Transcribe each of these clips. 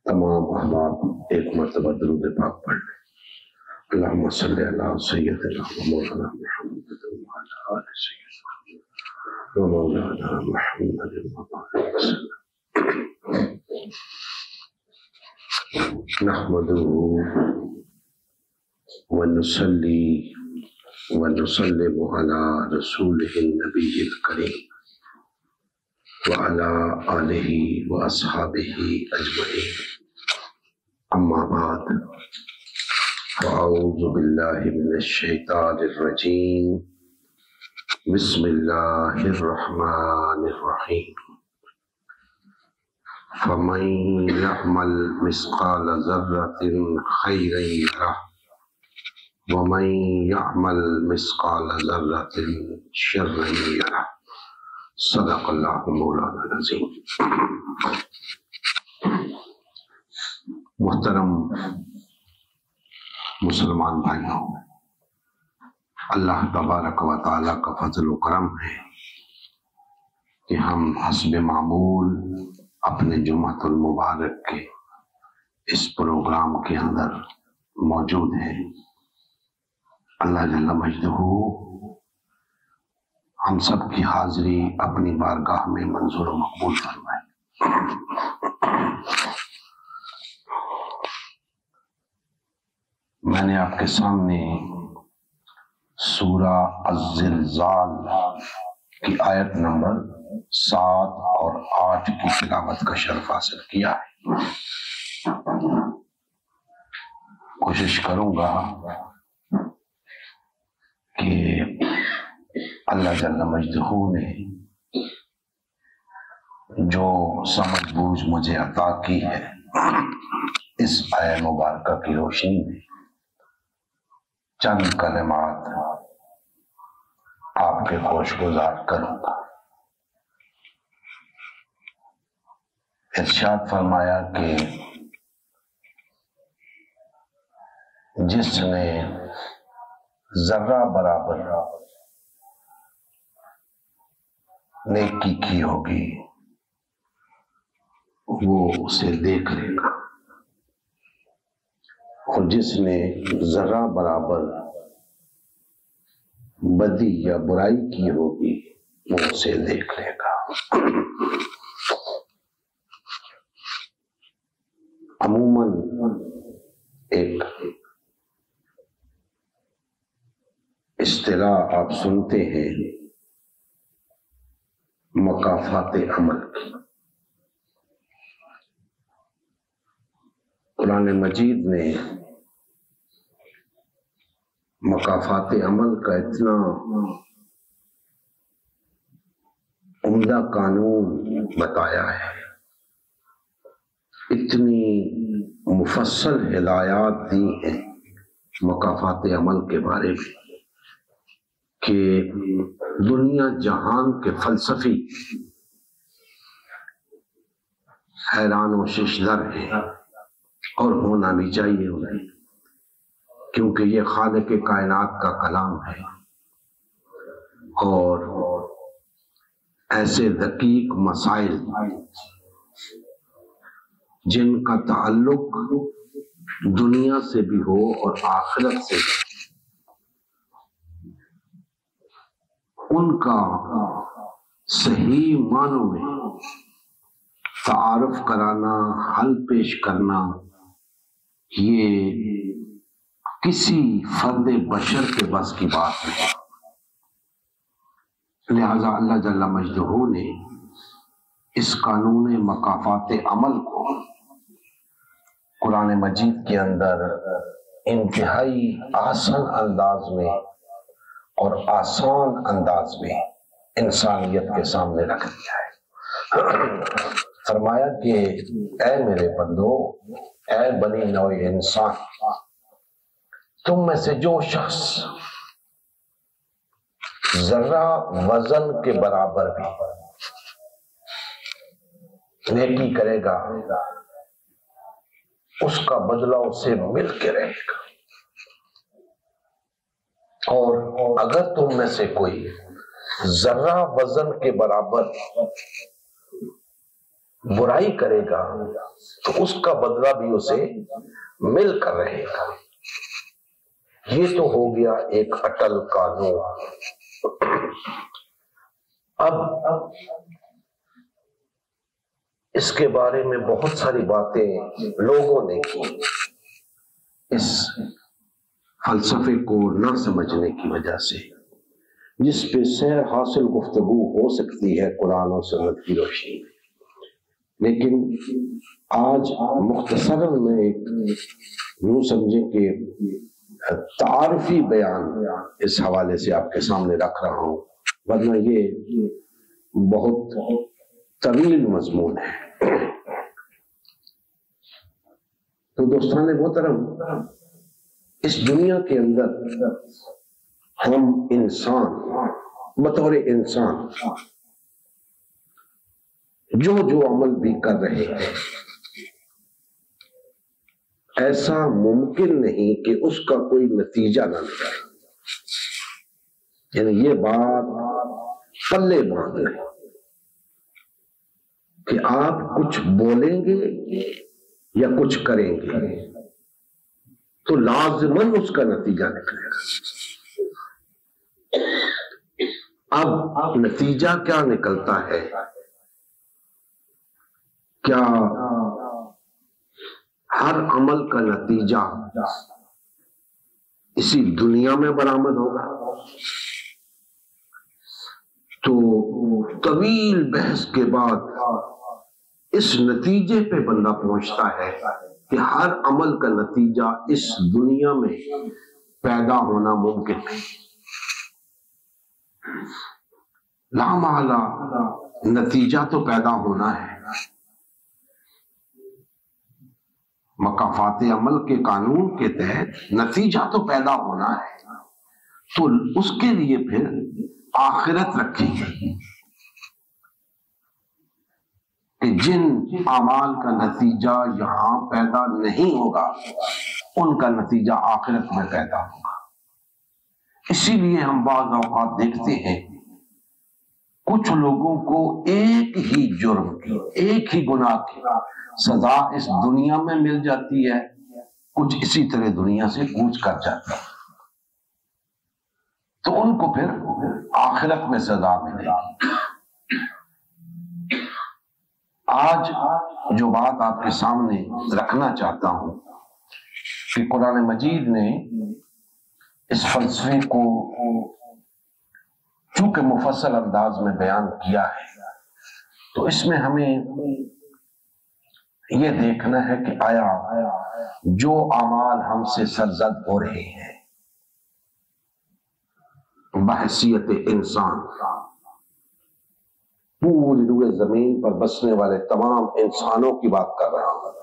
تمام احباب ایک مرتبہ درود پاک پڑھ لیں۔ اللہم صلی علی سیدنا مولانا محمد وعلی آل سیدنا مولانا محمد وبارک وسلم۔ نحمدہ ونصلی ونسلم علی رسولہ النبی الکریم وعلى آلہ واصحابہ اجمعین، اما بعد فاعوذ باللہ من الشیطان الرجیم، بسم اللہ الرحمن الرحیم۔ فمن یعمل مثقال ذرۃ خیرا یرہ ومن یعمل مثقال ذرۃ شرا یرہ۔ صدق اللہ مولانا العظیم۔ محترم مسلمان بھائیوں، اللہ تبارک و تعالیٰ کا فضل و کرم ہے کہ ہم حسب معمول اپنے جمعۃ المبارک کے اس پروگرام کے اندر موجود ہیں۔ اللہ جل مجدہ ہم سب کی حاضری اپنی بارگاہ میں منظور و مقبول فرمائے۔ میں نے آپ کے سامنے سورہ الزلزال کی آیت نمبر 7 اور 8 کی تلاوت کا شرف حاصل کیا ہے۔ کوشش کروں گا کہ اللہ جل مجدہ نے جو سمجھ بوجھ مجھے عطا کی ہے اس آیہ مبارکہ کی روشنی میں چند کلمات آپ کے گوش گزار کروں گا۔ ارشاد فرمایا کہ جس نے ذرہ برابر نیکی کی ہوگی وہ اسے دیکھ لے گا، اور جس نے ذرہ برابر بدی یا برائی کی ہوگی وہ اسے دیکھ لے گا۔ عموماً ایک اصطلاح آپ سنتے ہیں مکافات عمل کی۔ قرآن مجید نے مکافات عمل کا اتنا عمدہ قانون بتایا ہے، اتنی مفصل ہدایات دی ہیں مکافات عمل کے بارے میں کہ دنیا جہان کے فلسفی حیران و ششدر ہیں، اور ہونا بھی چاہیے انہیں، کیونکہ یہ خالق کائنات کا کلام ہے، اور ایسے دقیق مسائل جن کا تعلق دنیا سے بھی ہو اور آخرت سے بھی، ان کا صحیح معنوں میں تعارف کرانا، حل پیش کرنا، یہ کسی فرد بشر کے بس کی بات نہیں۔ لہذا اللہ جل مجدہ نے اس قانون مکافات عمل کو قرآن مجید کے اندر انتہائی آسان انداز میں اور آسان انداز میں انسانیت کے سامنے رکھ دیا ہے۔ فرمایا کہ اے میرے بندو، اے بنی نوع انسان، تم میں سے جو شخص ذرہ وزن کے برابر بھی نیکی کرے گا اس کا بدلہ اسے مل کے رہے گا، اور اگر تم میں سے کوئی ذرہ وزن کے برابر برائی کرے گا تو اس کا بدلہ بھی اسے مل کر رہے گا۔ یہ تو ہو گیا ایک اٹل قانون۔ اب اس کے بارے میں بہت ساری باتیں لوگوں نے کی، اس فلسفے کو نہ سمجھنے کی وجہ سے، جس پہ سیر حاصل گفتگو ہو سکتی ہے قرآن و سنت کی روشنی میں۔ لیکن آج مختصراً میں ایک یوں سمجھیں کہ تعارفی بیان اس حوالے سے آپ کے سامنے رکھ رہا ہوں، ورنہ یہ بہت طویل مضمون ہے۔ تو دوستان محترم، اس دنیا کے اندر ہم انسان بطور انسان جو عمل بھی کر رہے ہیں، ایسا ممکن نہیں کہ اس کا کوئی نتیجہ نہ نکلے۔ یعنی یہ بات پلے باندھ لیں کہ آپ کچھ بولیں گے یا کچھ کریں گے تو لازماً اس کا نتیجہ نکلے گا۔ اب نتیجہ کیا نکلتا ہے؟ کیا ہر عمل کا نتیجہ اسی دنیا میں برآمد ہوگا؟ تو طویل بحث کے بعد اس نتیجے پہ بندہ پہنچتا ہے کہ ہر عمل کا نتیجہ اس دنیا میں پیدا ہونا ممکن ہے۔ لا محالہ نتیجہ تو پیدا ہونا ہے۔ مکافات عمل کے قانون کے تحت نتیجہ تو پیدا ہونا ہے، تو اس کے لیے پھر آخرت رکھی گئی کہ جن اعمال کا نتیجہ یہاں پیدا نہیں ہوگا ان کا نتیجہ آخرت میں پیدا ہوگا۔ اسی لیے ہم بعض اوقات دیکھتے ہیں کچھ لوگوں کو ایک ہی جرم کی، ایک ہی گناہ کی سزا اس دنیا میں مل جاتی ہے، کچھ اسی طرح دنیا سے کوچ کر جاتے ہیں، تو ان کو پھر آخرت میں سزا ملے گی۔ آج جو بات آپ کے سامنے رکھنا چاہتا ہوں کہ قرآن مجید نے اس فلسفے کو چونکہ مفصل انداز میں بیان کیا ہے، تو اس میں ہمیں یہ دیکھنا ہے کہ آیا جو اعمال ہم سے سرزد ہو رہے ہیں بحیثیت انسان، پوری روئے زمین پر بسنے والے تمام انسانوں کی بات کر رہا ہوں،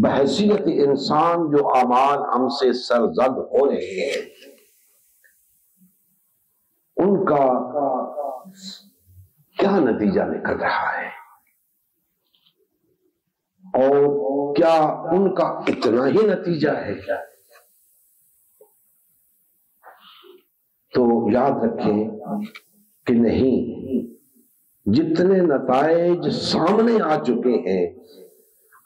بحیثیت انسان جو اعمال ہم سے سرزد ہو رہے ہیں ان کا کیا نتیجہ نکل رہا ہے، اور کیا ان کا اتنا ہی نتیجہ ہے؟ تو یاد رکھیں کہ نہیں، جتنے نتائج سامنے آ چکے ہیں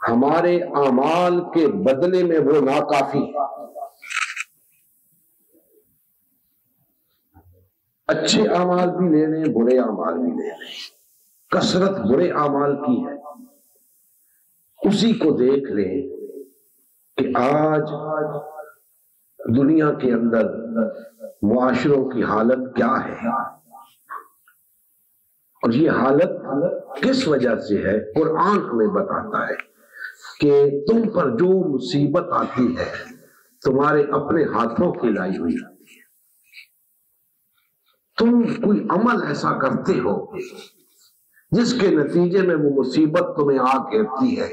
ہمارے اعمال کے بدلے میں وہ ناکافی ہے۔ اچھے اعمال بھی لے لیں، برے اعمال بھی لے لیں، کثرت برے اعمال کی ہے۔ اسی کو دیکھ لیں کہ آج دنیا کے اندر معاشروں کی حالت کیا ہے، اور یہ حالت کس وجہ سے ہے؟ قرآن ہمیں بتاتا ہے کہ تم پر جو مصیبت آتی ہے تمہارے اپنے ہاتھوں کی لائی ہوئی آتی ہے۔ تم کوئی عمل ایسا کرتے ہو جس کے نتیجے میں وہ مصیبت تمہیں آ گھیرتی ہے،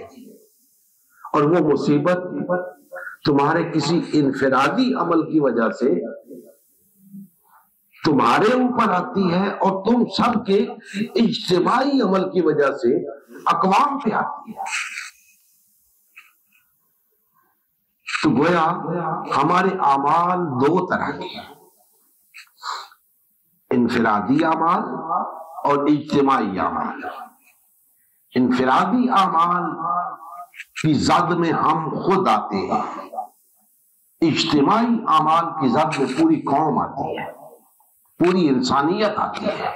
اور وہ مصیبت تمہارے کسی انفرادی عمل کی وجہ سے تمہارے اوپر آتی ہے، اور تم سب کے اجتماعی عمل کی وجہ سے اقوام پہ آتی ہے۔ تو گویا ہمارے اعمال دو طرح کے ہیں، انفرادی اعمال اور اجتماعی اعمال۔ انفرادی اعمال کی زد میں ہم خود آتے ہیں، اجتماعی اعمال کی زد میں پوری قوم آتی ہے، پوری انسانیت آتی ہے۔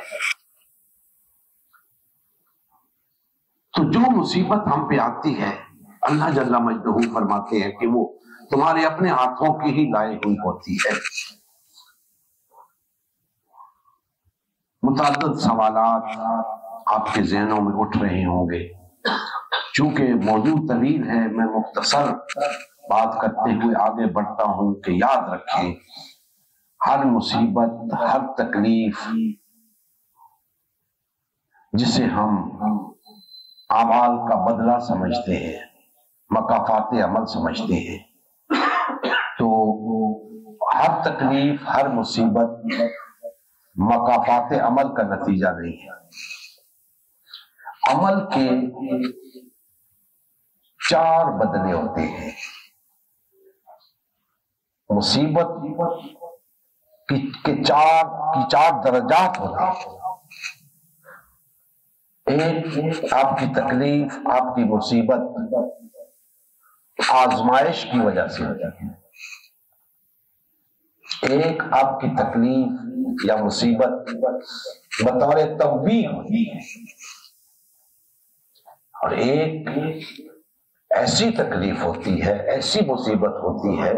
تو جو مصیبت ہم پہ آتی ہے اللہ جل مجدہ فرماتے ہیں کہ وہ تمہارے اپنے ہاتھوں کی ہی لائی ہوئی ہوتی ہے۔ متعدد سوالات آپ کے ذہنوں میں اٹھ رہے ہوں گے، چونکہ موضوع طویل ہے، میں مختصر بات کرتے ہوئے آگے بڑھتا ہوں کہ یاد رکھیں ہر مصیبت، ہر تکلیف جسے ہم اعمال کا بدلہ سمجھتے ہیں، مکافات عمل سمجھتے ہیں، تو ہر تکلیف، ہر مصیبت مکافات عمل کا نتیجہ نہیں ہے۔ عمل کے 4 بدلے ہوتے ہیں، مصیبت کے 4 درجات ہوتے ہیں۔ ایک آپ کی تکلیف، آپ کی مصیبت آزمائش کی وجہ سے ہوتی ہے، ایک آپ کی تکلیف یا مصیبت بطور توبیخ ہوتی ہے، اور ایک ایسی تکلیف ہوتی ہے، ایسی مصیبت ہوتی ہے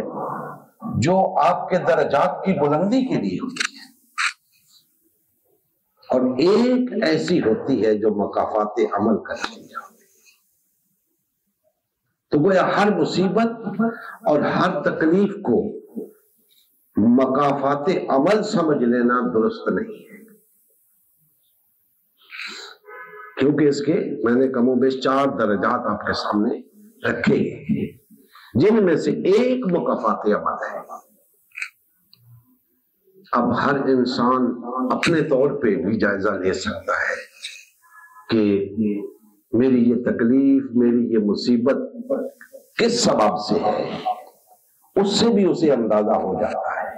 جو آپ کے درجات کی بلندی کے لیے ہوتی ہے، اور ایک ایسی ہوتی ہے جو مکافات عمل کا نتیجہ ہوتی ہے۔ تو گویا ہر مصیبت اور ہر تکلیف کو مکافات عمل سمجھ لینا درست نہیں ہے، کیونکہ اس کے میں نے کم و بیش 4 درجات آپ کے سامنے رکھے ہیں، جن میں سے ایک مکافات عمل ہے۔ اب ہر انسان اپنے طور پہ بھی جائزہ لے سکتا ہے کہ میری یہ تکلیف، میری یہ مصیبت کس سبب سے ہے، اس سے بھی اسے اندازہ ہو جاتا ہے۔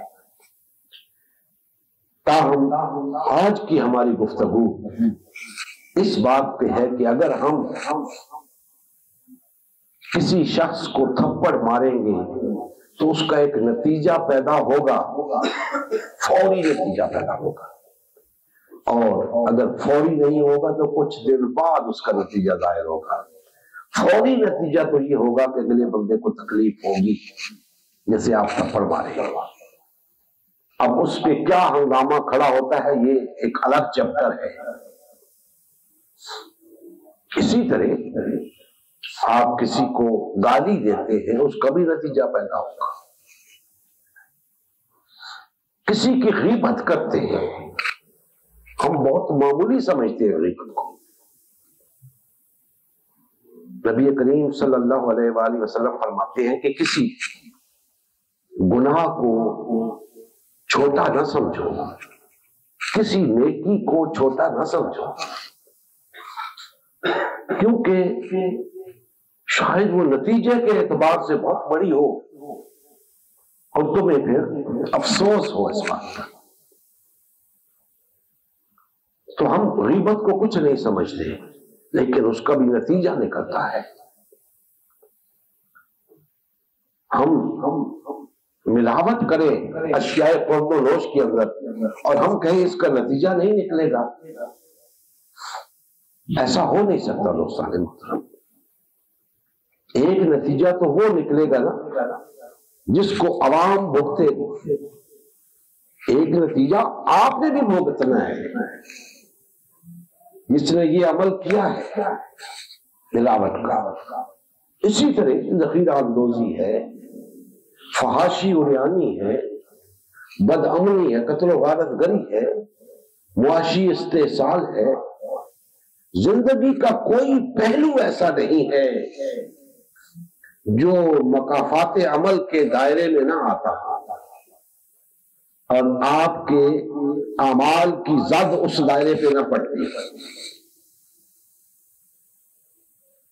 تاہم آج کی ہماری گفتگو اس بات پہ ہے کہ اگر ہم کسی شخص کو تھپڑ ماریں گے تو اس کا ایک نتیجہ پیدا ہوگا، فوری نتیجہ پیدا ہوگا، اور اگر فوری نہیں ہوگا تو کچھ دن بعد اس کا نتیجہ ظاہر ہوگا۔ فوری نتیجہ تو یہ ہوگا کہ اگلے بندے کو تکلیف ہوگی، جیسے آپ تھپڑ مارے، اب اس پہ کیا ہنگامہ کھڑا ہوتا ہے یہ ایک الگ چیپٹر ہے۔ اسی طرح آپ کسی کو گالی دیتے ہیں، اس کا بھی نتیجہ پیدا ہوگا۔ کسی کی غیبت کرتے ہیں، ہم بہت معمولی سمجھتے ہیں غیبت کو، نبی کریم صلی اللہ علیہ وآلہ وسلم فرماتے ہیں کہ کسی گناہ کو چھوٹا نہ سمجھو، کسی نیکی کو چھوٹا نہ سمجھو، کیونکہ شاید وہ نتیجے کے اعتبار سے بہت بڑی ہو اور تمہیں پھر افسوس ہو اس بات کا۔ تو ہم غیبت کو کچھ نہیں سمجھتے، لیکن اس کا بھی نتیجہ نکلتا ہے۔ ہم ملاوٹ کریں اشیاء خورد و نوش کے اندر اور ہم کہیں اس کا نتیجہ نہیں نکلے گا، ایسا ہو نہیں سکتا۔ دوستان محترم، ایک نتیجہ تو وہ نکلے گا نا جس کو عوام بھگتے، ایک نتیجہ آپ نے بھی بھگتنا ہے جس نے یہ عمل کیا ہے ملاوٹ کا۔ اسی طرح ذخیرہ اندوزی ہے، فحاشی عریانی ہے، بدعملی ہے، قتل و غارت گری ہے، معاشی استحصال ہے۔ زندگی کا کوئی پہلو ایسا نہیں ہے جو مکافات عمل کے دائرے میں نہ آتا، اور آپ کے اعمال کی زد اس دائرے پہ نہ پڑتی۔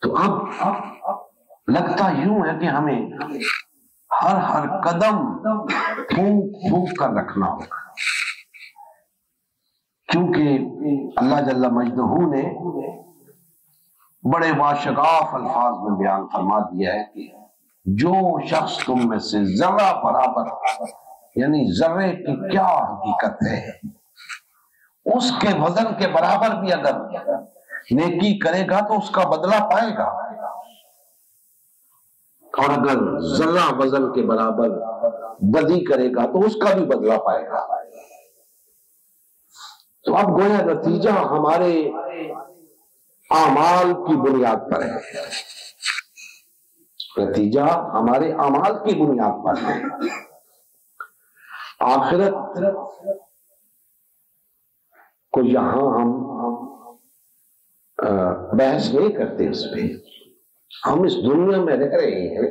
تو اب لگتا یوں ہے کہ ہمیں ہر قدم پھونک پھونک کر رکھنا ہوگا، کیونکہ اللہ جل مجدہ نے بڑے واشگاف الفاظ میں بیان فرما دیا ہے کہ جو شخص تم میں سے ذرہ برابر، یعنی ذرے کی کیا حقیقت ہے، اس کے وزن کے برابر بھی اگر نیکی کرے گا تو اس کا بدلہ پائے گا، اور اگر ذرہ وزن کے برابر بدی کرے گا تو اس کا بھی بدلہ پائے گا۔ تو اب گویا نتیجہ ہمارے اعمال کی بنیاد پر ہے، نتیجہ ہمارے اعمال کی بنیاد پر ہے۔ آخرت کو یہاں ہم بحث نہیں کرتے، اس پہ ہم اس دنیا میں رہ رہے ہیں،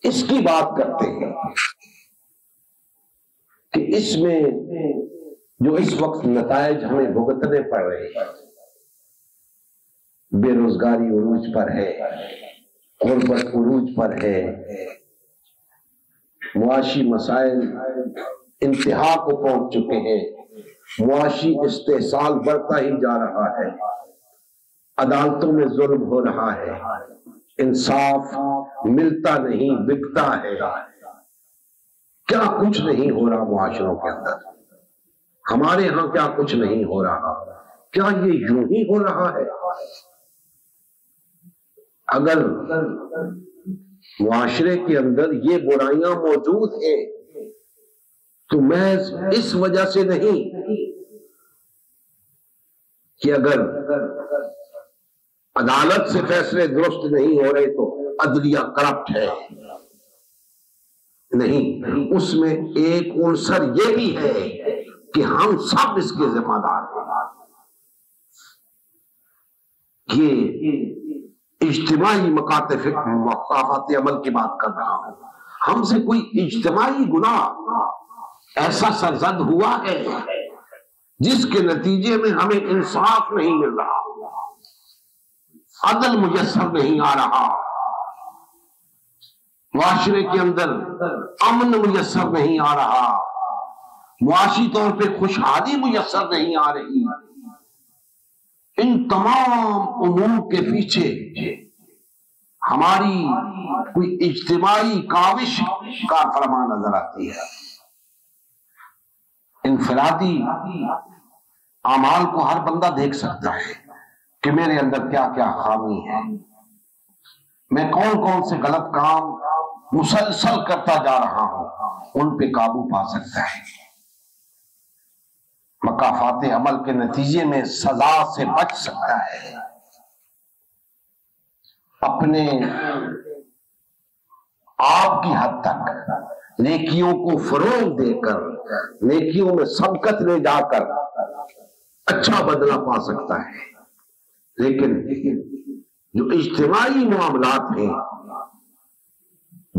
اس کی بات کرتے ہیں کہ اس میں جو اس وقت نتائج ہمیں بھگتنے پڑ رہے ہیں، بے روزگاری عروج پر ہے، غربت عروج پر ہے، معاشی مسائل انتہا کو پہنچ چکے ہیں، معاشی استحصال بڑھتا ہی جا رہا ہے، عدالتوں میں ظلم ہو رہا ہے، انصاف ملتا نہیں بکتا ہے، کیا کچھ نہیں ہو رہا معاشروں کے اندر، ہمارے ہاں کیا کچھ نہیں ہو رہا، کیا یہ یوں ہی ہو رہا ہے؟ اگر معاشرے کے اندر یہ برائیاں موجود ہیں تو محض اس وجہ سے نہیں کہ اگر عدالت سے فیصلے درست نہیں ہو رہے تو عدلیہ کرپٹ ہے، نہیں، اس میں ایک عنصر یہ بھی ہے کہ ہم سب اس کے ذمہ دار ہیں۔ یہ اجتماعی مقاصد عمل کی بات کر رہا ہوں، ہم سے کوئی اجتماعی گناہ ایسا سرزد ہوا ہے جس کے نتیجے میں ہمیں انصاف نہیں مل رہا، عدل میسر نہیں آ رہا، معاشرے کے اندر امن میسر نہیں آ رہا، معاشی طور پہ خوشحالی میسر نہیں آ رہی، ان تمام امور کے پیچھے ہماری کوئی اجتماعی کاوش کا فرما نظر آتی ہے۔ انفرادی اعمال کو ہر بندہ دیکھ سکتا ہے کہ میرے اندر کیا کیا خامی ہے، میں کون کون سے غلط کام مسلسل کرتا جا رہا ہوں، ان پہ قابو پا سکتا ہے، مکافات عمل کے نتیجے میں سزا سے بچ سکتا ہے، اپنے آپ کی حد تک نیکیوں کو فروغ دے کر، نیکیوں میں سبقت لے جا کر اچھا بدلہ پا سکتا ہے۔ لیکن جو اجتماعی معاملات ہیں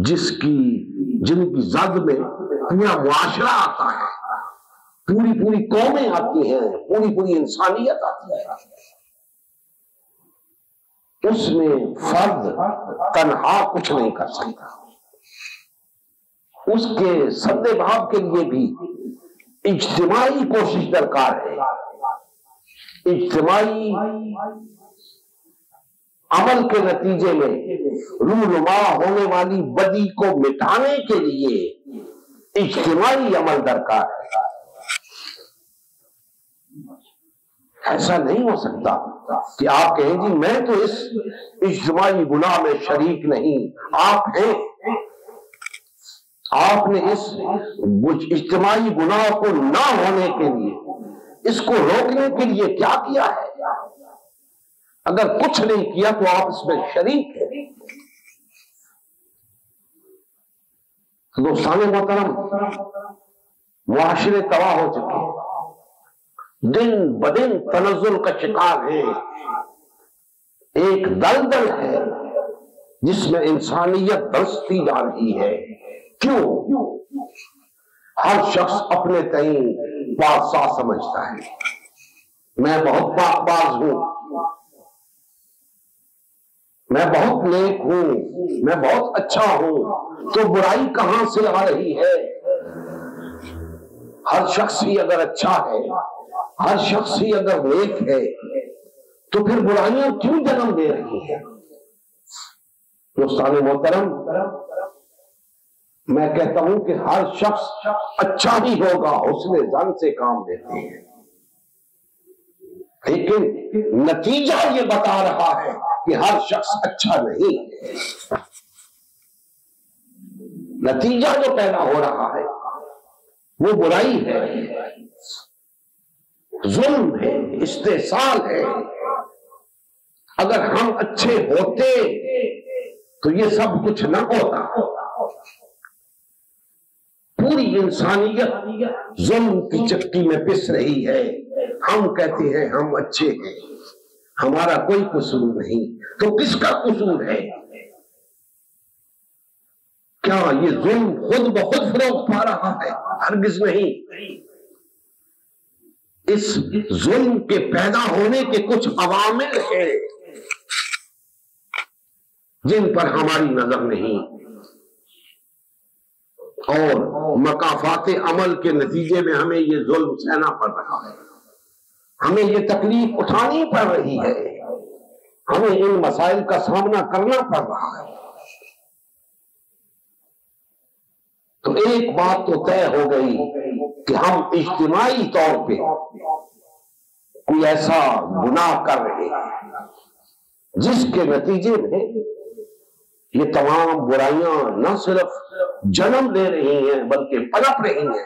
جن کی زد میں پورا معاشرہ آتا ہے، پوری قومیں آتی ہیں، پوری انسانیت آتی ہے، اس میں فرد تنہا کچھ نہیں کر سکتا، اس کے سد بھاب کے لیے بھی اجتماعی کوشش درکار ہے، اجتماعی عمل کے نتیجے میں رونما ہونے والی بدی کو مٹانے کے لیے اجتماعی عمل درکار ہے۔ ایسا نہیں ہو سکتا کہ آپ کہیں جی میں تو اس اجتماعی گناہ میں شریک نہیں، آپ ہیں، آپ نے اس اجتماعی گناہ کو نہ ہونے کے لیے، اس کو روکنے کے لیے کیا کیا ہے؟ اگر کچھ نہیں کیا تو آپ اس میں شریک ہیں۔ دوستان محترم، معاشرے تباہ ہو چکے، دن بدن تنزل کا شکار ہے، ایک دلدل ہے جس میں انسانیت دھنستی جا رہی ہے۔ کیوں؟ ہر شخص اپنے تئیں پاسا سمجھتا ہے، میں بہت پاک باز ہوں، میں بہت نیک ہوں، میں بہت اچھا ہوں، تو برائی کہاں سے آ رہی ہے؟ ہر شخص ہی اگر اچھا ہے، ہر شخص ہی اگر نیک ہے تو پھر برائیاں کیوں جنم دے رہی ہیں؟ دوستان محترم، میں کہتا ہوں کہ ہر شخص اچھا ہی ہوگا، حسن ظن سے کام لیتے ہیں، لیکن نتیجہ یہ بتا رہا ہے کہ ہر شخص اچھا نہیں ہے۔ نتیجہ جو پیدا ہو رہا ہے وہ برائی ہے، ظلم ہے، استحصال ہے۔ اگر ہم اچھے ہوتے تو یہ سب کچھ نہ ہوتا۔ پوری انسانیت ظلم کی چکی میں پس رہی ہے۔ ہم کہتے ہیں ہم اچھے ہیں، ہمارا کوئی قصور نہیں، تو کس کا قصور ہے؟ کیا یہ ظلم خود بخود فروغ پا رہا ہے؟ ہرگز نہیں۔ اس ظلم کے پیدا ہونے کے کچھ عوامل ہیں جن پر ہماری نظر نہیں، اور مکافات عمل کے نتیجے میں ہمیں یہ ظلم سہنا پڑ رہا ہے، ہمیں یہ تکلیف اٹھانی پڑ رہی ہے، ہمیں ان مسائل کا سامنا کرنا پڑ رہا ہے۔ تو ایک بات تو طے ہو گئی کہ ہم اجتماعی طور پہ کوئی ایسا گناہ کر رہے ہیں جس کے نتیجے میں یہ تمام برائیاں نہ صرف جنم لے رہی ہیں بلکہ پنپ رہی ہیں،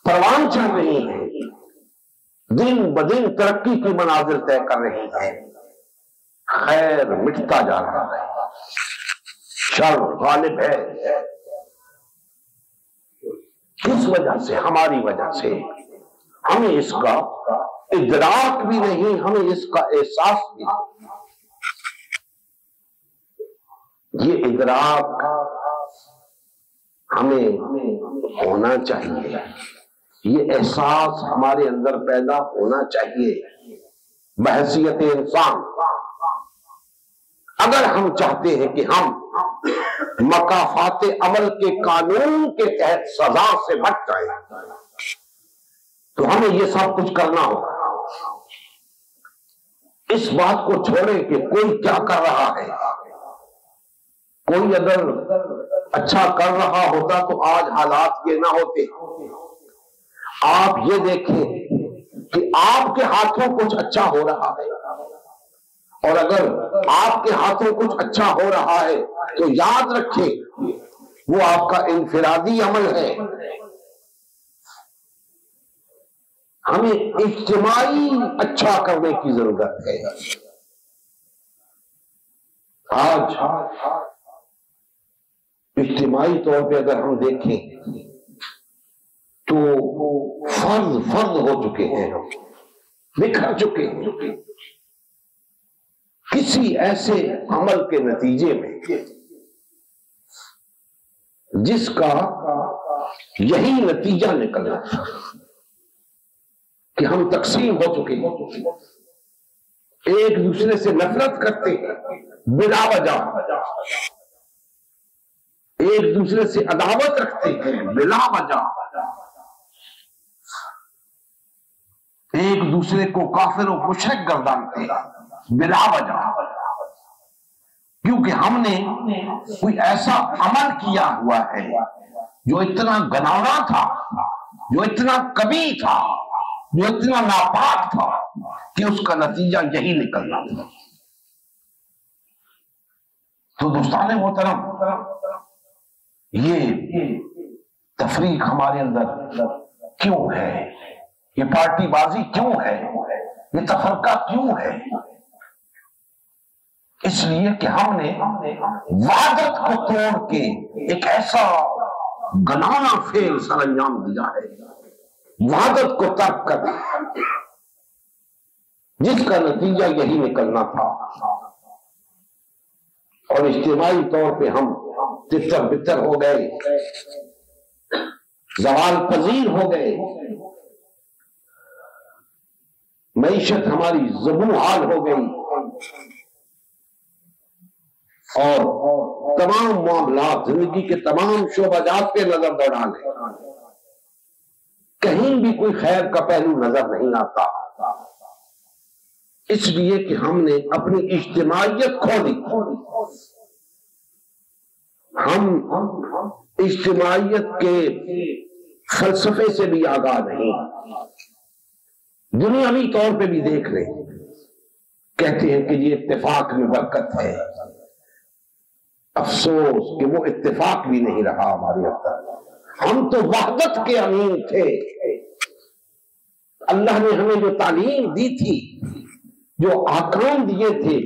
پروان چڑھ رہی ہیں، دن بدن ترقی کی منازل طے کر رہی ہیں، خیر مٹتا جا رہا ہے، شر غالب ہے۔ کس وجہ سے؟ ہماری وجہ سے۔ ہمیں اس کا ادراک بھی نہیں، ہمیں اس کا احساس بھی نہیں۔ یہ ادراک ہمیں ہونا چاہیے، یہ احساس ہمارے اندر پیدا ہونا چاہیے بحیثیت انسان۔ اگر ہم چاہتے ہیں کہ ہم مکافات عمل کے قانون کے تحت سزا سے بچ جائیں تو ہمیں یہ سب کچھ کرنا ہوگا۔ اس بات کو چھوڑیں کہ کوئی کیا کر رہا ہے، کوئی اگر اچھا کر رہا ہوتا تو آج حالات یہ نہ ہوتے۔ آپ یہ دیکھیں کہ آپ کے ہاتھوں کچھ اچھا ہو رہا ہے، اور اگر آپ کے ہاتھوں کچھ اچھا ہو رہا ہے تو یاد رکھیں وہ آپ کا انفرادی عمل ہے۔ ہمیں اجتماعی اچھا کرنے کی ضرورت ہے۔ آج اجتماعی طور پہ اگر ہم دیکھیں تو فرد ہو چکے ہیں، بکھر چکے ہیں کسی ایسے عمل کے نتیجے میں جس کا یہی نتیجہ نکلنا تھا کہ ہم تقسیم ہو چکے ہیں، ایک دوسرے سے نفرت کرتے ہیں بلا وجہ، ایک دوسرے سے عداوت رکھتے ہیں بلا وجہ، ایک دوسرے کو کافر و مشرک گردانتے ہیں بلا وجہ، کیونکہ ہم نے کوئی ایسا عمل کیا ہوا ہے جو اتنا گنانا تھا، جو اتنا کبیح تھا، جو اتنا ناپاک تھا کہ اس کا نتیجہ یہی نکلنا تھا۔ تو دوستان محترم، یہ تفریق ہمارے اندر کیوں ہے؟ یہ پارٹی بازی کیوں ہے؟ یہ تفرقہ کیوں ہے؟ اس لیے کہ ہم نے وحدت کو توڑ کے ایک ایسا گنانا فعل سر انجام دیا ہے، وحدت کو ترک کر جس کا نتیجہ یہی نکلنا تھا، اور اجتماعی طور پہ ہم تتر بتر ہو گئے، زوال پذیر ہو گئے، معیشت ہماری زبوں حال ہو گئی، اور تمام معاملات زندگی کے تمام شعبہ جات پہ نظر دوڑا لیں، کہیں بھی کوئی خیر کا پہلو نظر نہیں آتا۔ اس لیے کہ ہم نے اپنی اجتماعیت کھو دی. ہم اجتماعیت کے فلسفے سے بھی آگاہ نہیں. دنیاوی طور پہ بھی دیکھ لیں، کہتے ہیں کہ یہ اتفاق میں برکت ہے. افسوس کہ وہ اتفاق بھی نہیں رہا ہمارے اندر. ہم تو وحدت کے امین تھے. اللہ نے ہمیں جو تعلیم دی تھی، جو احکام دیے تھے،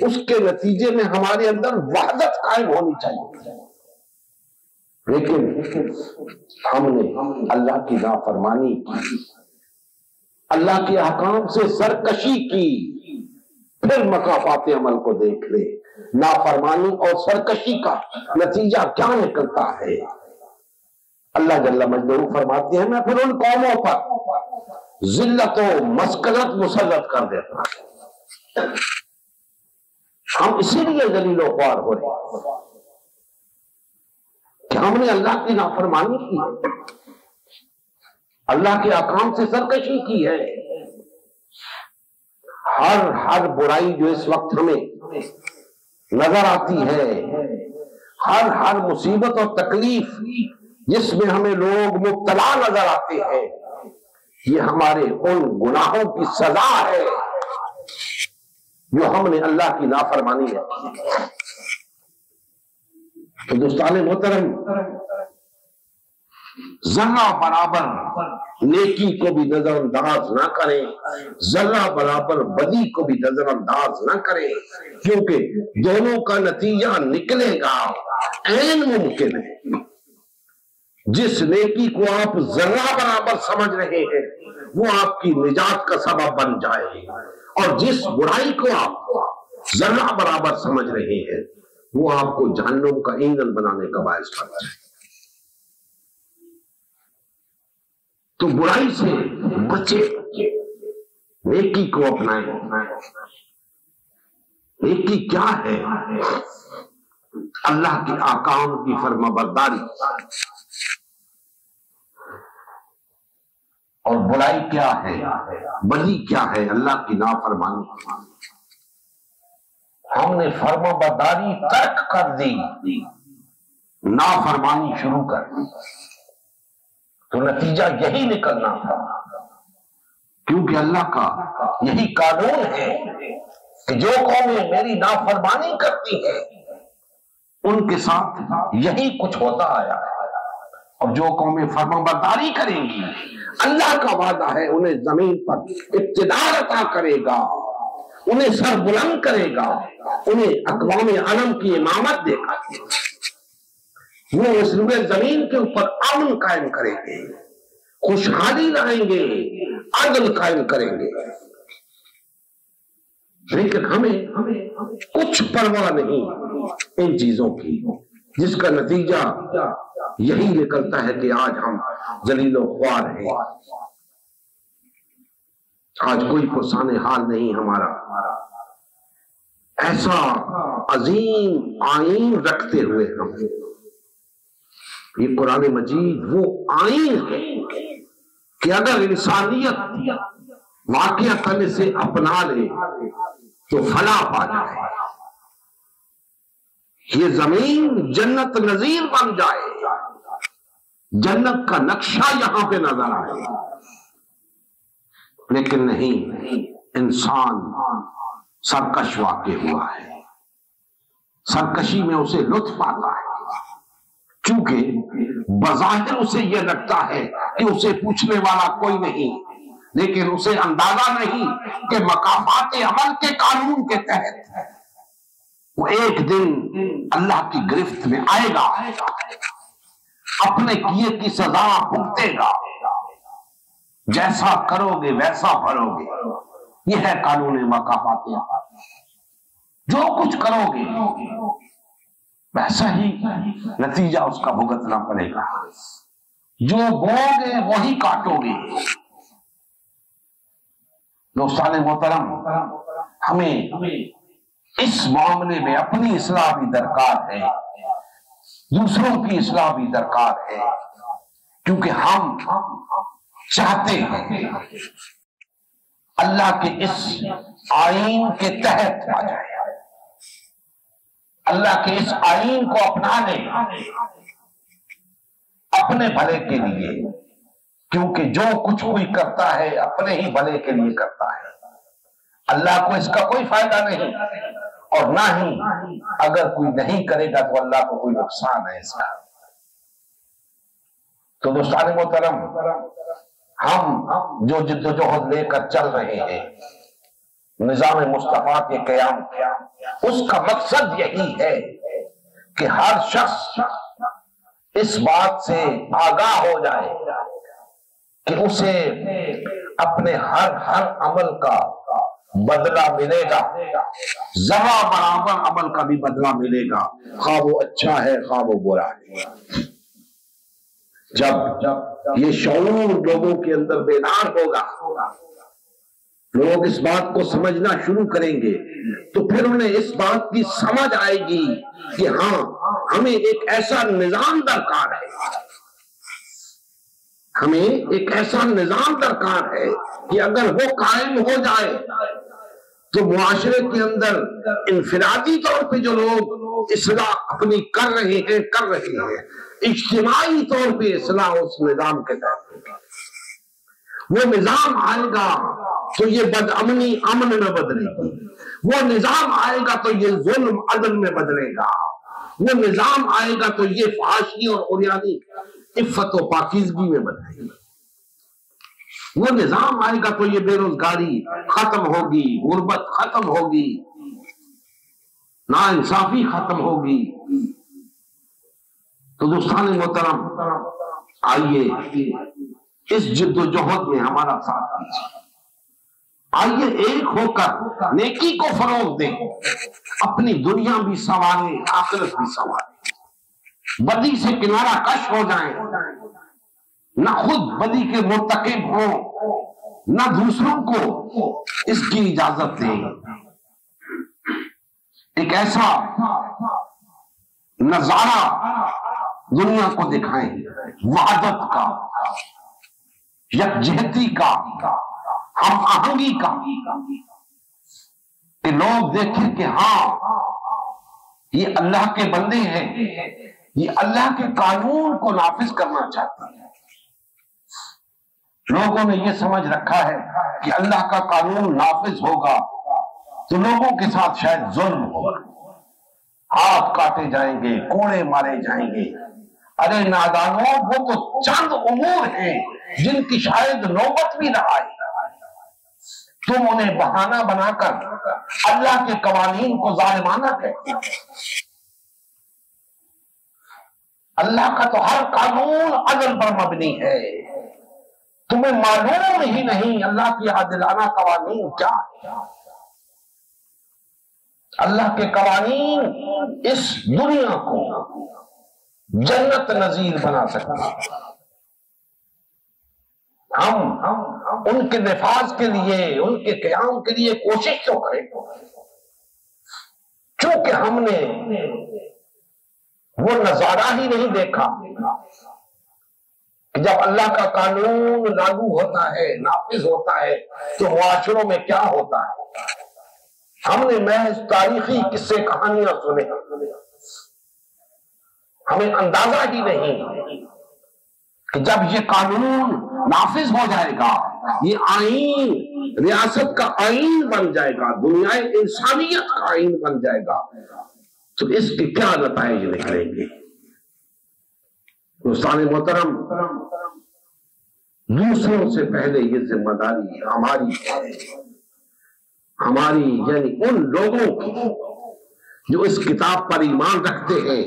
اس کے نتیجے میں ہمارے اندر وحدت قائم ہونی چاہیے. لیکن ہم نے اللہ کی نافرمانی کی، اللہ کے احکام سے سرکشی کی. پھر مکافات عمل کو دیکھ لے. نافرمانی اور سرکشی کا نتیجہ کیا نکلتا ہے؟ اللہ جل مجدہ فرماتے ہیں میں پھر ان قوموں پر ذلت و مسکنت مسلط کر دیتا ہوں. ہم اسی لیے ذلیل و خوار ہو رہے ہیں کہ ہم نے اللہ کی نافرمانی کی ہے، اللہ کے احکام سے سرکشی کی ہے. ہر برائی جو اس وقت ہمیں نظر آتی ہے، ہر مصیبت اور تکلیف جس میں ہمیں لوگ مبتلا نظر آتے ہیں، یہ ہمارے ان گناہوں کی سزا ہے جو ہم نے اللہ کی نافرمانی کی. تو دوستان محترم، ذرہ برابر نیکی کو بھی نظر انداز نہ کریں، ذرہ برابر بدی کو بھی نظر انداز نہ کریں، کیونکہ دونوں کا نتیجہ نکلے گا عین ممکن ہے. جس نیکی کو آپ ذرہ برابر سمجھ رہے ہیں وہ آپ کی نجات کا سبب بن جائے، اور جس برائی کو آپ ذرہ برابر سمجھ رہے ہیں وہ آپ کو جہنم کا ایندھن بنانے کا باعث بن جائے. تو برائی سے بچے، نیکی کو اپنائیں. نیکی کیا ہے؟ اللہ کے احکام کی فرما برداری. اور برائی کیا ہے، بدی کیا ہے؟ اللہ کی نافرمانی. ہم نے فرما برداری ترک کر دی، نافرمانی شروع کر دی، تو نتیجہ یہی نکلنا تھا. کیونکہ اللہ کا یہی قانون ہے کہ جو قومیں میری نافرمانی کرتی ہیں ان کے ساتھ یہی کچھ ہوتا آیا ہے، اور جو قومیں فرما برداری کریں گی اللہ کا وعدہ ہے انہیں زمین پر اقتدار عطا کرے گا، انہیں سر بلند کرے گا، انہیں اقوام عالم کی امامت دے گا. وہ اس روئے زمین کے اوپر امن قائم کریں گے، خوشحالی لائیں گے، عدل قائم کریں گے. لیکن ہمیں کچھ پرواہ نہیں ان چیزوں کی، جس کا نتیجہ یہی نکلتا ہے کہ آج ہم ذلیل و خوار ہیں. آج کوئی پرسان حال نہیں ہمارا. ایسا عظیم آئین رکھتے ہوئے ہم، یہ قرآن مجید وہ آئین ہے کہ اگر انسانیت واقعتاً اسے اپنا لے تو فلاح پا جائے، یہ زمین جنت نظیر بن جائے، جنت کا نقشہ یہاں پہ نظر آئے. لیکن نہیں، انسان سرکش واقع ہوا ہے. سرکشی میں اسے لطف آتا ہے، چونکہ بظاہر اسے یہ لگتا ہے کہ اسے پوچھنے والا کوئی نہیں، لیکن اسے اندازہ نہیں کہ مکافات عمل کے قانون کے تحت وہ ایک دن اللہ کی گرفت میں آئے گا، اپنے کیے کی سزا بھگتے گا. جیسا کرو گے ویسا بھرو گے، یہ ہے قانون مکافات عمل. جو کچھ کرو گے ویسا ہی نتیجہ اس کا بھگتنا پڑے گا. جو بو گے وہی کاٹو گے. دوستان محترم، ہمیں اس معاملے میں اپنی اصلاح بھی درکار ہے، دوسروں کی اصلاح بھی درکار ہے، کیونکہ ہم چاہتے ہیں اللہ کے اس آئین کے تحت آ جائے، اللہ کے اس آئین کو اپنا لے اپنے بھلے کے لیے، کیونکہ جو کچھ کوئی کرتا ہے اپنے ہی بھلے کے لیے کرتا ہے، اللہ کو اس کا کوئی فائدہ نہیں، اور نہ ہی اگر کوئی نہیں کرے گا تو اللہ کو کوئی نقصان ہے اس کا۔ تو دوستان محترم، ہم جو جد و جہد لے کر چل رہے ہیں نظام مصطفیٰ کے قیام، اس کا مقصد یہی ہے کہ ہر شخص اس بات سے آگاہ ہو جائے کہ اسے اپنے ہر عمل کا بدلہ ملے گا، ذرہ برابر عمل کا بھی بدلہ ملے گا، خواہ وہ اچھا ہے خواہ وہ برا ہے۔ جب یہ شعور لوگوں کے اندر بیدار ہوگا، لوگ اس بات کو سمجھنا شروع کریں گے، تو پھر انہیں اس بات کی سمجھ آئے گی کہ ہاں ہمیں ایک ایسا نظام درکار ہے، ہمیں ایک ایسا نظام درکار ہے کہ اگر وہ قائم ہو جائے تو معاشرے کے اندر انفرادی طور پہ جو لوگ اصلاح اپنی کر رہے ہیں اجتماعی طور پہ اصلاح اس نظام کے تحت، وہ نظام آئے گا تو یہ بدامنی امن میں بدلے گی، وہ نظام آئے گا تو یہ ظلم عدل میں بدلے گا، وہ نظام آئے گا تو یہ فحاشی اور عریانی عفت و پاکیزگی میں بدلے گی، وہ نظام آئے گا تو یہ بے روزگاری ختم ہوگی، غربت ختم ہوگی، ناانصافی ختم ہوگی۔ تو دوستان محترم، آئیے اس جد و جہد میں ہمارا ساتھ دیجیے، آئیے ایک ہو کر نیکی کو فروغ دیں، اپنی دنیا بھی سنواریں آخرت بھی سنواریں، بدی سے کنارہ کش ہو جائیں، نہ خود بدی کے مرتکب ہوں نہ دوسروں کو اس کی اجازت دیں، ایک ایسا نظارہ دنیا کو دکھائیں وحدت کا، یکجہتی کا، ہم آہنگی کا، کہ لوگ دیکھیں کہ ہاں یہ اللہ کے بندے ہیں، یہ اللہ کے قانون کو نافذ کرنا چاہتے ہیں۔ لوگوں نے یہ سمجھ رکھا ہے کہ اللہ کا قانون نافذ ہوگا تو لوگوں کے ساتھ شاید ظلم ہوگا، ہاتھ کاٹے جائیں گے، کوڑے مارے جائیں گے۔ ارے نادانوں، وہ تو چند امور ہیں جن کی شاید نوبت بھی نہ آئے، تم انہیں بہانہ بنا کر اللہ کے قوانین کو ظالمانہ کہتے ہیں۔ اللہ کا تو ہر قانون عدل پر مبنی ہے، تمہیں معلوم ہی نہیں اللہ کی عادلانہ قوانین کیا ہے۔ اللہ کے قوانین اس دنیا کو جنت نظیر بنا سکتے ہیں۔ ہم ان کے نفاذ کے لیے، ان کے قیام کے لیے کوشش تو کریں، چونکہ ہم نے وہ نظارہ ہی نہیں دیکھا کہ جب اللہ کا قانون لاگو ہوتا ہے، نافذ ہوتا ہے، تو معاشروں میں کیا ہوتا ہے۔ ہم نے محض تاریخی قصے کہانیاں سنے، ہمیں اندازہ ہی نہیں کہ جب یہ قانون نافذ ہو جائے گا، یہ آئین ریاست کا آئین بن جائے گا، دنیا انسانیت کا آئین بن جائے گا، تو اس کے کیا نتائج نکلیں گے۔ دوستان محترم، دوسروں سے پہلے یہ ذمہ داری ہماری ہے، ہماری یعنی ان لوگوں کی جو اس کتاب پر ایمان رکھتے ہیں،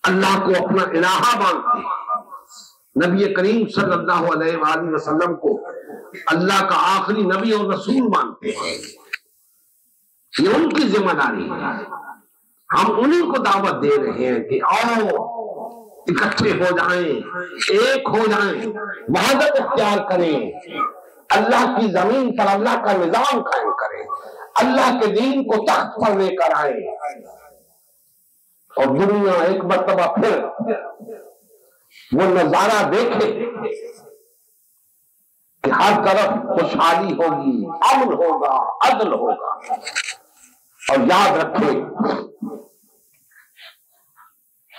اللہ کو اپنا الہ مانتے ہیں، نبی کریم صلی اللہ علیہ وآلہ وسلم کو اللہ کا آخری نبی اور رسول مانتے ہیں۔ یہ ان کی ذمہ داری ہے، ہم انہیں کو دعوت دے رہے ہیں کہ آؤ اکٹھے ہو جائیں، ایک ہو جائیں، وحدت اختیار کریں، اللہ کی زمین پر اللہ کا نظام قائم کریں، اللہ کے دین کو تخت پر لے کر آئیں، اور دنیا ایک مرتبہ پھر وہ نظارہ دیکھے کہ ہر طرف خوشحالی ہوگی، امن ہوگا، عدل ہوگا۔ اور یاد رکھے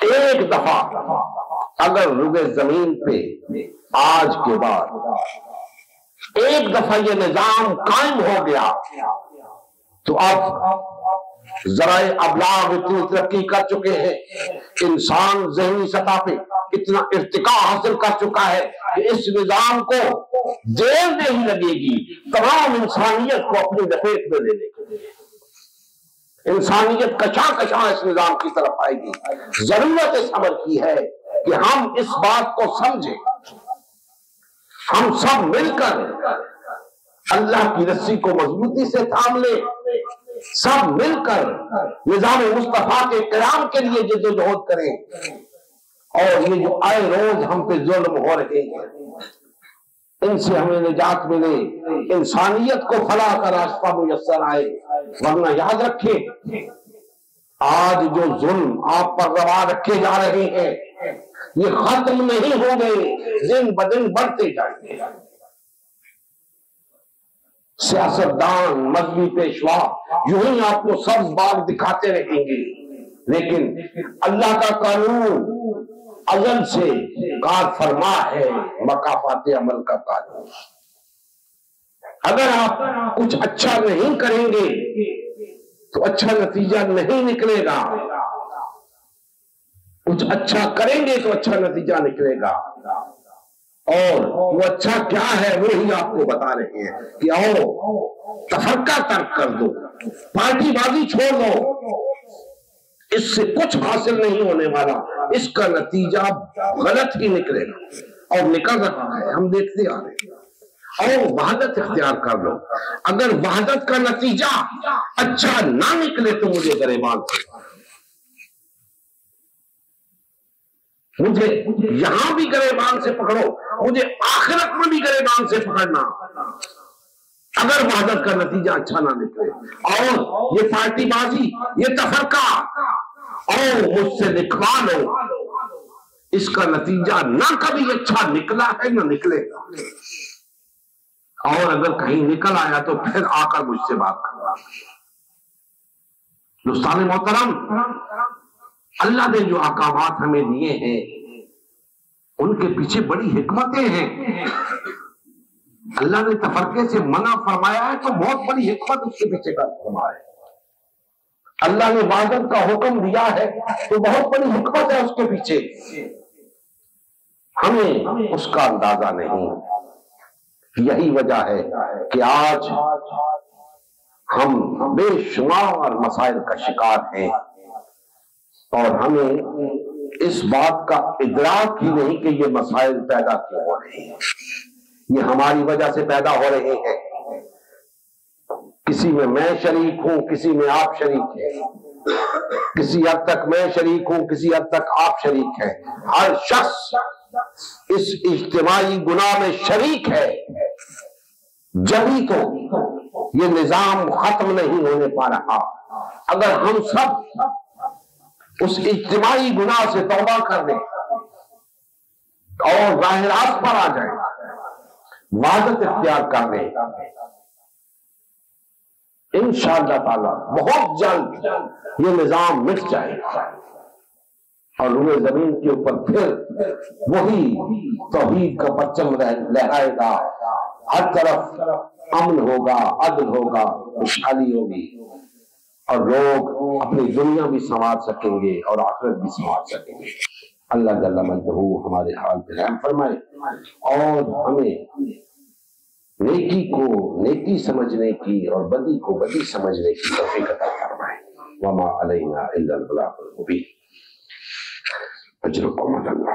ایک دفعہ اگر روئے زمین پہ آج کے بعد ایک دفعہ یہ نظام قائم ہو گیا تو اب ذرائع ابلاغ اتنی ترقی کر چکے ہیں، انسان ذہنی سطح پہ اتنا ارتقاء حاصل کر چکا ہے کہ اس نظام کو دیر نہیں لگے گی تمام انسانیت کو اپنی لپیٹ میں لینے کے لیے۔ انسانیت کچا کچا اس نظام کی طرف آئے گی۔ ضرورت اس امر کی ہے کہ ہم اس بات کو سمجھیں، ہم سب مل کر اللہ کی رسی کو مضبوطی سے تھام لیں، سب مل کر نظام مصطفیٰ کے قیام کے لیے جدوجہد کریں، اور یہ جو آئے روز ہم پہ ظلم ہو رہے ہیں ان سے ہمیں نجات ملے، انسانیت کو فلاح کا راستہ میسر آئے۔ ورنہ یاد رکھیں آج جو ظلم آپ پر روا رکھے جا رہے ہیں یہ ختم نہیں ہوں گے، دن بدن بڑھتے جائیں گے۔ سیاستدان، مذہبی پیشوا یوں ہی آپ کو سب باغ دکھاتے رہیں گے، لیکن اللہ کا قانون ازل سے کار فرما ہے، مکافات عمل کا قانون۔ اگر آپ کچھ اچھا نہیں کریں گے تو اچھا نتیجہ نہیں نکلے گا، کچھ اچھا کریں گے تو اچھا نتیجہ نکلے گا۔ اور وہ اچھا کیا ہے وہی آپ کو بتا رہے ہیں کہ آؤ تفرقہ ترک کر دو، پارٹی بازی چھوڑ دو، اس سے کچھ حاصل نہیں ہونے والا، اس کا نتیجہ غلط ہی نکلے گا اور نکل رہا ہے، ہم دیکھتے آ رہے ہیں۔ اور وحدت اختیار کر لو، اگر وحدت کا نتیجہ اچھا نہ نکلے تو مجھے گریبان سے، مجھے یہاں بھی گریبان سے پکڑو، مجھے آخرت میں بھی گریبان سے پکڑنا اگر وحدت کا نتیجہ اچھا نہ نکلے۔ اور یہ پارٹی بازی، یہ تفرقہ اور مجھ سے لکھوا لو، اس کا نتیجہ نہ کبھی اچھا نکلا ہے نہ نکلے گا، اور اگر کہیں نکل آیا تو پھر آ کر مجھ سے بات کرنا۔ دوستان محترم، اللہ نے جو احکامات ہمیں دیے ہیں ان کے پیچھے بڑی حکمتیں ہیں۔ اللہ نے تفرقے سے منع فرمایا ہے تو بہت بڑی حکمت اس کے پیچھے کا فرمایا ہے۔ اللہ نے وحدت کا حکم دیا ہے تو بہت بڑی حکمت ہے اس کے پیچھے، ہمیں اس کا اندازہ نہیں۔ یہی وجہ ہے کہ آج ہم بے شمار مسائل کا شکار ہیں اور ہمیں اس بات کا ادراک ہی نہیں کہ یہ مسائل پیدا کیوں ہو رہے ہیں، یہ ہماری وجہ سے پیدا ہو رہے ہیں۔ کسی میں شریک ہوں، کسی میں آپ شریک ہیں، کسی حد تک میں شریک ہوں، کسی حد تک آپ شریک ہیں۔ ہر شخص اس اجتماعی گناہ میں شریک ہے، جبھی تو یہ نظام ختم نہیں ہونے پا رہا۔ اگر ہم سب اس اجتماعی گناہ سے توبہ کر لیں اور راہ راست پر آ جائیں، وحدت اختیار کر لیں، انشاءاللہ تعالی بہت جلد یہ نظام مٹ جائے گا اور روئے زمین کے اوپر پھر وہی توحید کا پرچم لہرائے گا، ہر طرف امن ہوگا، عدل ہوگا، خوشحالی ہوگی، اور لوگ اپنی دنیا بھی سنوار سکیں گے اور آخرت بھی سنوار سکیں گے۔ اللہ جل مجدہ ہمارے حال پہ رحم فرمائے اور ہمیں نیکی کو نیکی سمجھنے کی اور بدی کو بدی سمجھنے کی توفیق عطا فرمائے۔ وما علینا الا البلاغ المبین۔ اجرکم اللہ۔